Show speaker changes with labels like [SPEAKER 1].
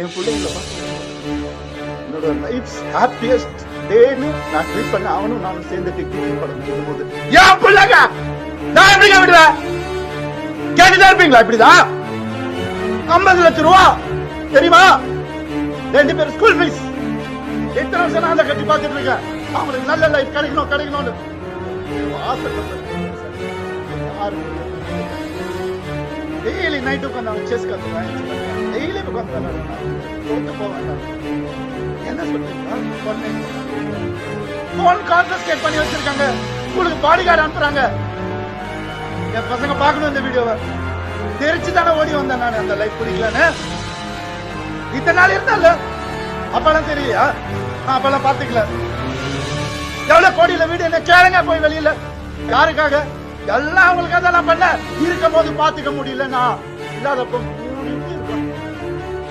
[SPEAKER 1] என் பிள்ளைங்கள என்னோட life happiest டேன்னு நான் ட்வீட் பண்ண அவனும் நானும் சேர்ந்து டிக்கெட் படம் போது என் பிள்ளைங்க நான் எப்படி விடுவேன்? கேட்டுதான் இருப்பீங்களா? இப்படிதான் 50 லட்சம் ரூபா தெரியுமா? 2 பேர் ஸ்கூல் ஃபீஸ். எத்தனை வருஷம் நான் அதை கட்டி பார்த்துட்டு இருக்கேன். அவங்களுக்கு நல்ல லைஃப் கிடைக்கணும்னு டெய்லி நைட் உட்காந்து செஸ் கத்துவேன். டெய்லி உட்காந்து போவேன். என்ன சொல்றீங்க? போன் கான்ஃபிஸ்கேட் பண்ணி வச்சிருக்காங்க. உங்களுக்கு பாடி கார்டு அனுப்புறாங்க. என் பசங்க பார்க்கணும் இந்த வீடியோவை. தெரிச்சு தானே ஓடி வந்தேன் நான். அந்த லைஃப் பிடிக்கலன்னு இத்தனை நாள் இருந்தால அப்பெல்லாம் தெரியலையா? அப்பெல்லாம் பாத்துக்கல. எவ்வளவு கோடியில வீடு என்ன கேளுங்க போய் வெளியில. யாருக்காக? எல்லாம் அவங்களுக்காக தான் நான் பண்ண. இருக்கும் போது பாத்துக்க முடியல. நான் இல்லாதப்போ